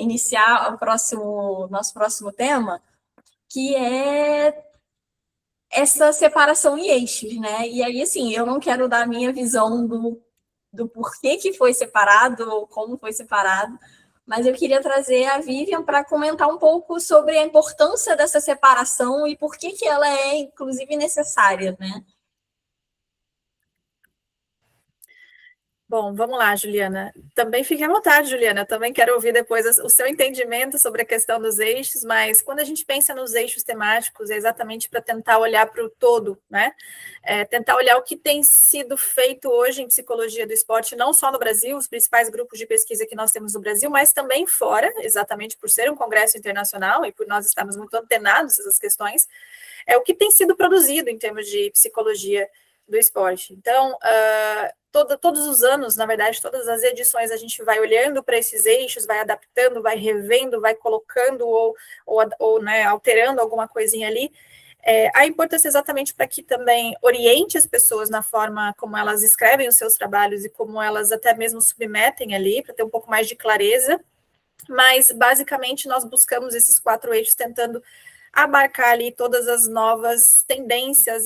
iniciar nosso próximo tema, que é essa separação em eixos, né? E aí, assim, eu não quero dar a minha visão do porquê que foi separado, ou como foi separado, mas eu queria trazer a Vivian para comentar um pouco sobre a importância dessa separação e por que que ela é, inclusive, necessária, né? Bom, vamos lá, Juliana. Também fique à vontade, Juliana. Eu também quero ouvir depois o seu entendimento sobre a questão dos eixos, mas quando a gente pensa nos eixos temáticos, é exatamente para tentar olhar para o todo, né? Tentar olhar o que tem sido feito hoje em psicologia do esporte, não só no Brasil, os principais grupos de pesquisa que nós temos no Brasil, mas também fora, exatamente por ser um congresso internacional e por nós estarmos muito antenados essas questões, o que tem sido produzido em termos de psicologia do esporte. Então, todos os anos, na verdade, todas as edições, a gente vai olhando para esses eixos, vai adaptando, vai revendo, vai colocando ou né, alterando alguma coisinha ali. A importância exatamente para que também oriente as pessoas na forma como elas escrevem os seus trabalhos e como elas até mesmo submetem ali, para ter um pouco mais de clareza. Mas, basicamente, nós buscamos esses 4 eixos tentando abarcar ali todas as novas tendências,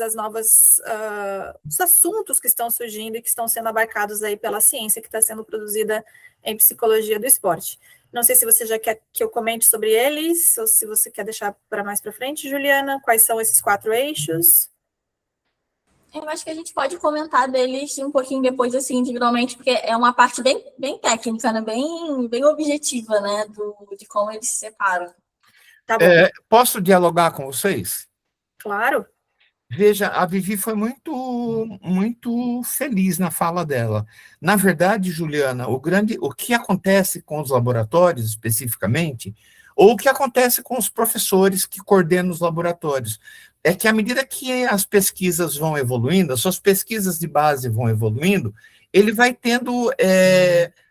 os assuntos que estão surgindo e que estão sendo abarcados aí pela ciência que está sendo produzida em psicologia do esporte. Não sei se você já quer que eu comente sobre eles, ou se você quer deixar para mais para frente, Juliana, quais são esses 4 eixos? Eu acho que a gente pode comentar deles um pouquinho depois, assim, individualmente, porque é uma parte bem técnica, né? Bem objetiva, né? De como eles se separam. Tá bom. Posso dialogar com vocês? Claro. Veja, a Vivi foi muito feliz na fala dela. Na verdade, Juliana, o que acontece com os laboratórios especificamente, ou o que acontece com os professores que coordenam os laboratórios, é que à medida que as pesquisas vão evoluindo, as suas pesquisas de base vão evoluindo, ele vai tendo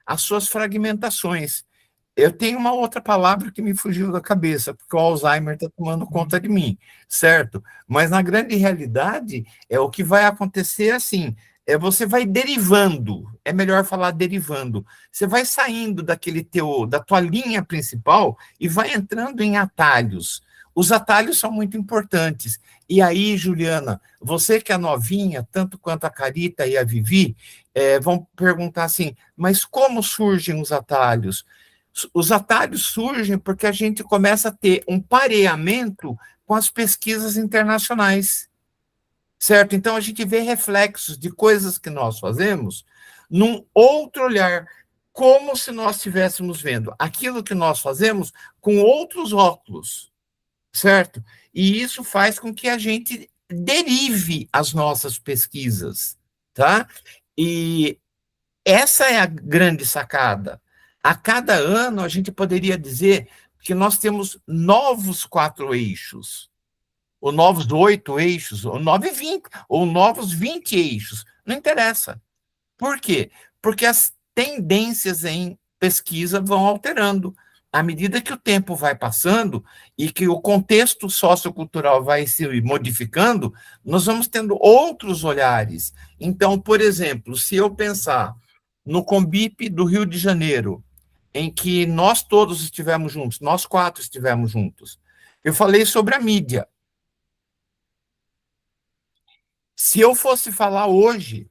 as suas fragmentações. Eu tenho uma outra palavra que me fugiu da cabeça, porque o Alzheimer está tomando conta de mim, certo? Mas na grande realidade, o que vai acontecer assim, você vai derivando, é melhor falar derivando. Você vai saindo da tua linha principal e vai entrando em atalhos. Os atalhos são muito importantes. E aí, Juliana, você que é novinha, tanto quanto a Carita e a Vivi, vão perguntar assim, mas como surgem os atalhos? Os atalhos surgem porque a gente começa a ter um pareamento com as pesquisas internacionais, certo? Então, a gente vê reflexos de coisas que nós fazemos num outro olhar, como se nós estivéssemos vendo aquilo que nós fazemos com outros óculos, certo? E isso faz com que a gente derive as nossas pesquisas, tá? E essa é a grande sacada. A cada ano, a gente poderia dizer que nós temos novos 4 eixos, ou novos 8 eixos, ou 9 20, ou novos 20 eixos. Não interessa. Por quê? Porque as tendências em pesquisa vão alterando. À medida que o tempo vai passando e que o contexto sociocultural vai se modificando, nós vamos tendo outros olhares. Então, por exemplo, se eu pensar no Combip do Rio de Janeiro, em que nós todos estivemos juntos, nós 4 estivemos juntos, eu falei sobre a mídia. Se eu fosse falar hoje,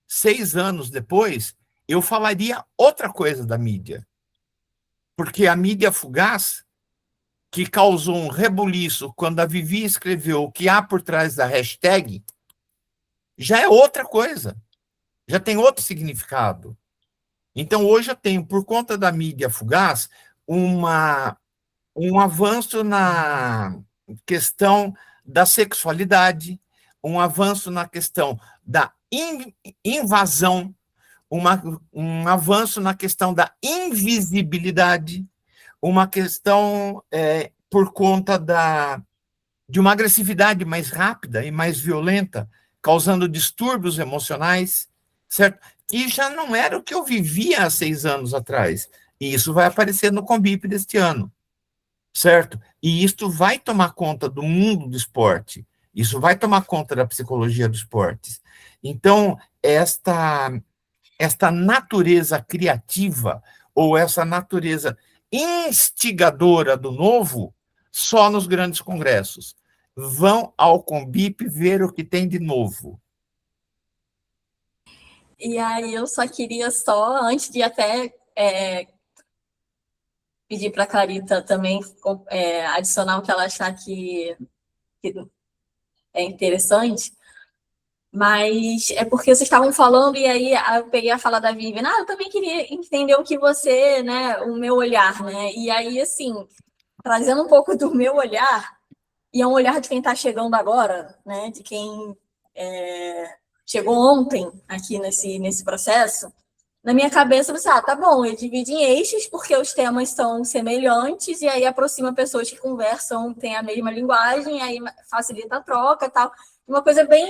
6 anos depois, eu falaria outra coisa da mídia. Porque a mídia fugaz, que causou um rebuliço quando a Vivi escreveu o que há por trás da hashtag, já é outra coisa, já tem outro significado. Então, hoje eu tenho, por conta da mídia fugaz, um avanço na questão da sexualidade, um avanço na questão da invasão, um avanço na questão da invisibilidade, uma questão por conta de uma agressividade mais rápida e mais violenta, causando distúrbios emocionais, certo? E já não era o que eu vivia há 6 anos atrás. E isso vai aparecer no Combip deste ano, certo? E isto vai tomar conta do mundo do esporte. Isso vai tomar conta da psicologia do esporte. Então, esta natureza criativa, ou essa natureza instigadora do novo só nos grandes congressos. Vão ao Conbip ver o que tem de novo. E aí eu só queria antes de até pedir para a Clarita também adicionar o que ela achar que é interessante, mas é porque vocês estavam falando, e aí eu peguei a fala da Vivian, eu também queria entender o que você, né, o meu olhar, né, e aí, assim, trazendo um pouco do meu olhar, e é um olhar de quem está chegando agora, né, de quem chegou ontem aqui nesse processo, na minha cabeça, você, tá bom, eu divido em eixos, porque os temas são semelhantes, e aí aproxima pessoas que conversam, têm a mesma linguagem, aí facilita a troca e tal. Uma coisa bem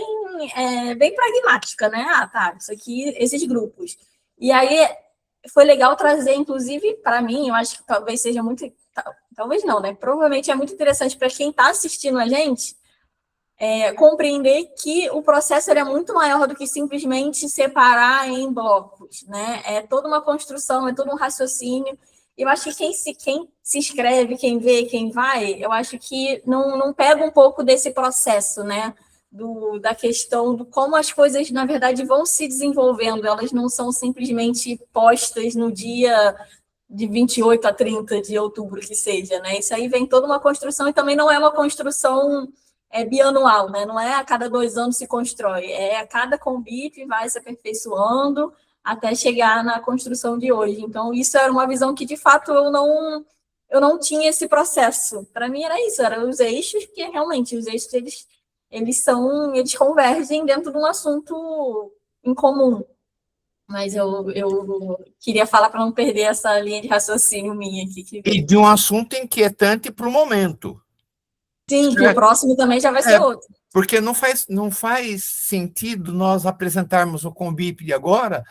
pragmática, né? Tá, isso aqui, esses grupos. E aí foi legal trazer, inclusive, para mim, eu acho que talvez seja muito. Talvez não, né? Provavelmente é muito interessante para quem está assistindo a gente, compreender que o processo é muito maior do que simplesmente separar em blocos, né? É toda uma construção, é todo um raciocínio. Eu acho que quem se inscreve, quem vê, quem vai, eu acho que não pega um pouco desse processo, né? Da questão do como as coisas, na verdade, vão se desenvolvendo. Elas não são simplesmente postas no dia de 28 a 30 de outubro, que seja, né? Isso aí vem toda uma construção, e também não é uma construção bianual, né? Não é a cada 2 anos se constrói, é a cada Conbip vai se aperfeiçoando até chegar na construção de hoje. Então, isso era uma visão que, de fato, eu não tinha esse processo. Para mim era isso, eram os eixos, que realmente os eixos, eles convergem dentro de um assunto em comum. Mas eu queria falar para não perder essa linha de raciocínio minha aqui. E de um assunto inquietante para o momento. Sim, que o próximo também já vai ser outro. Porque não faz sentido nós apresentarmos o Conbip de agora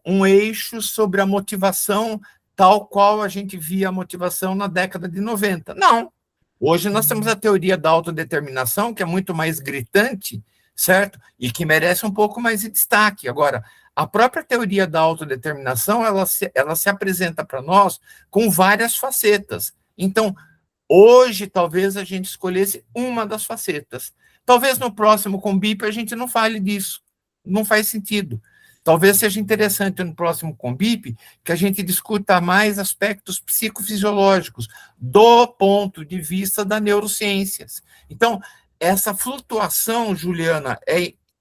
um eixo sobre a motivação tal qual a gente via a motivação na década de 90. Não. Hoje nós temos a teoria da autodeterminação, que é muito mais gritante, certo? E que merece um pouco mais de destaque. Agora, a própria teoria da autodeterminação, ela se apresenta para nós com várias facetas. Então, hoje, talvez a gente escolhesse uma das facetas. Talvez no próximo Conbip a gente não fale disso. Não faz sentido. Talvez seja interessante no próximo Conbip que a gente discuta mais aspectos psicofisiológicos do ponto de vista das neurociências. Então, essa flutuação, Juliana,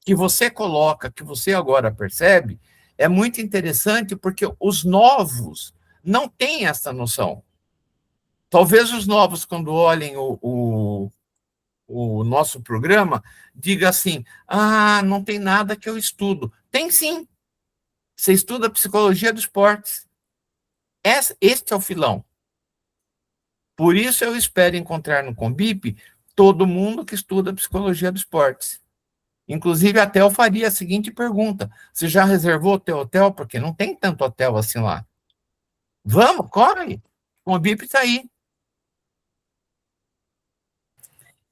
que você coloca, que você agora percebe, é muito interessante porque os novos não têm essa noção. Talvez os novos, quando olhem o nosso programa, diga assim, não tem nada que eu estudo. Tem sim. Você estuda psicologia do esporte. Este é o filão. Por isso eu espero encontrar no Conbip todo mundo que estuda psicologia do esporte. Inclusive, até eu faria a seguinte pergunta: você já reservou o teu hotel? Porque não tem tanto hotel assim lá. Vamos, corre! O Conbip está aí.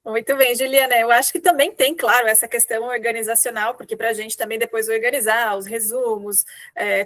Muito bem, Juliana. Eu acho que também tem, claro, essa questão organizacional, porque para a gente também depois organizar os resumos,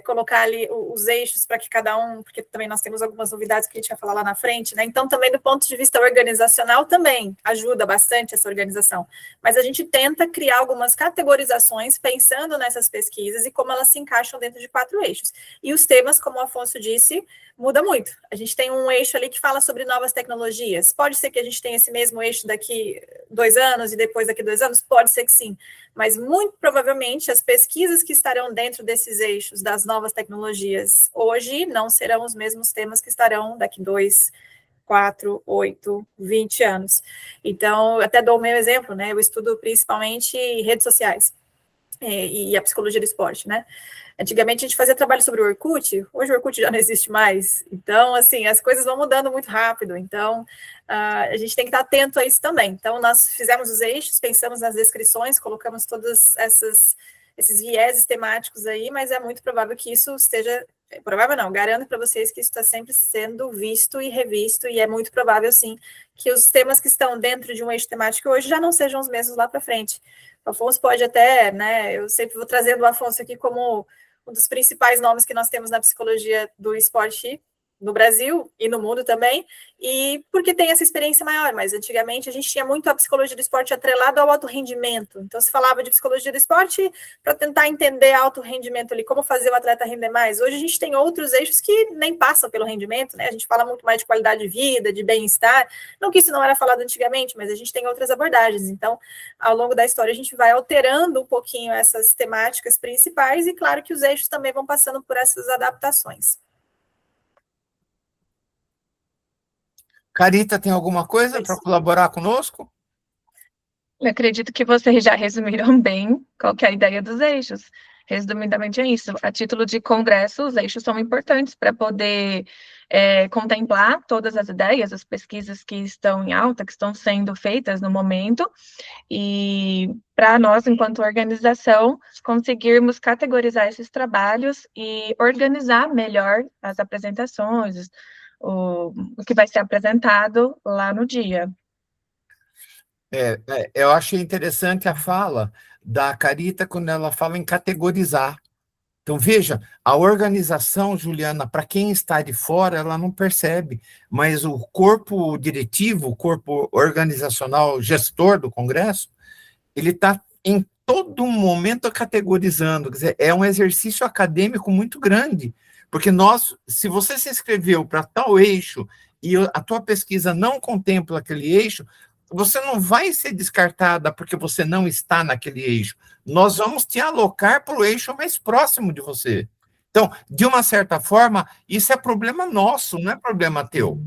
colocar ali os eixos para que cada um, porque também nós temos algumas novidades que a gente vai falar lá na frente, né? Então, também do ponto de vista organizacional, também ajuda bastante essa organização. Mas a gente tenta criar algumas categorizações pensando nessas pesquisas e como elas se encaixam dentro de 4 eixos. E os temas, como o Afonso disse, muda muito. A gente tem um eixo ali que fala sobre novas tecnologias. Pode ser que a gente tenha esse mesmo eixo daqui 2 anos e depois daqui 2 anos? Pode ser que sim. Mas muito provavelmente as pesquisas que estarão dentro desses eixos das novas tecnologias hoje não serão os mesmos temas que estarão daqui 2, 4, 8, 20 anos. Então, até dou o meu exemplo, né? Eu estudo principalmente redes sociais e a psicologia do esporte, né? Antigamente a gente fazia trabalho sobre o Orkut, hoje o Orkut já não existe mais. Então, assim, as coisas vão mudando muito rápido. Então, a gente tem que estar atento a isso também. Então, nós fizemos os eixos, pensamos nas descrições, colocamos todos esses vieses temáticos aí, mas é muito provável que isso esteja... Provável não, garanto para vocês que isso está sempre sendo visto e revisto, e é muito provável, sim, que os temas que estão dentro de um eixo temático hoje já não sejam os mesmos lá para frente. O Afonso pode até, né, eu sempre vou trazendo o Afonso aqui como um dos principais nomes que nós temos na psicologia do esporte, no Brasil e no mundo também, e porque tem essa experiência maior, mas antigamente a gente tinha muito a psicologia do esporte atrelada ao alto rendimento, então se falava de psicologia do esporte para tentar entender alto rendimento ali, como fazer o atleta render mais. Hoje a gente tem outros eixos que nem passam pelo rendimento, né? A gente fala muito mais de qualidade de vida, de bem-estar, não que isso não era falado antigamente, mas a gente tem outras abordagens, então ao longo da história a gente vai alterando um pouquinho essas temáticas principais e claro que os eixos também vão passando por essas adaptações. Carita, tem alguma coisa para colaborar conosco? Eu acredito que vocês já resumiram bem qual que é a ideia dos eixos. Resumidamente é isso. A título de congresso, os eixos são importantes para poder contemplar todas as ideias, as pesquisas que estão em alta, que estão sendo feitas no momento, e para nós, enquanto organização, conseguirmos categorizar esses trabalhos e organizar melhor as apresentações, o que vai ser apresentado lá no dia. Eu achei interessante a fala da Carita quando ela fala em categorizar. Então, veja, a organização, Juliana, para quem está de fora, ela não percebe, mas o corpo diretivo, o corpo organizacional gestor do Congresso, ele está em todo momento categorizando, quer dizer, é um exercício acadêmico muito grande, porque se você se inscreveu para tal eixo e a tua pesquisa não contempla aquele eixo, você não vai ser descartada porque você não está naquele eixo. Nós vamos te alocar para o eixo mais próximo de você. Então, de uma certa forma, isso é problema nosso, não é problema teu,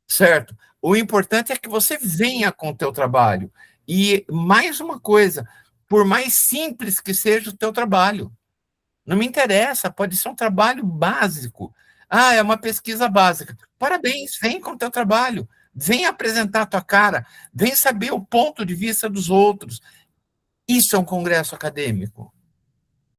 certo? O importante é que você venha com o teu trabalho. E mais uma coisa, por mais simples que seja o teu trabalho, não me interessa, pode ser um trabalho básico. Ah, é uma pesquisa básica. Parabéns, vem com o teu trabalho. Vem apresentar a tua cara, vem saber o ponto de vista dos outros. Isso é um congresso acadêmico.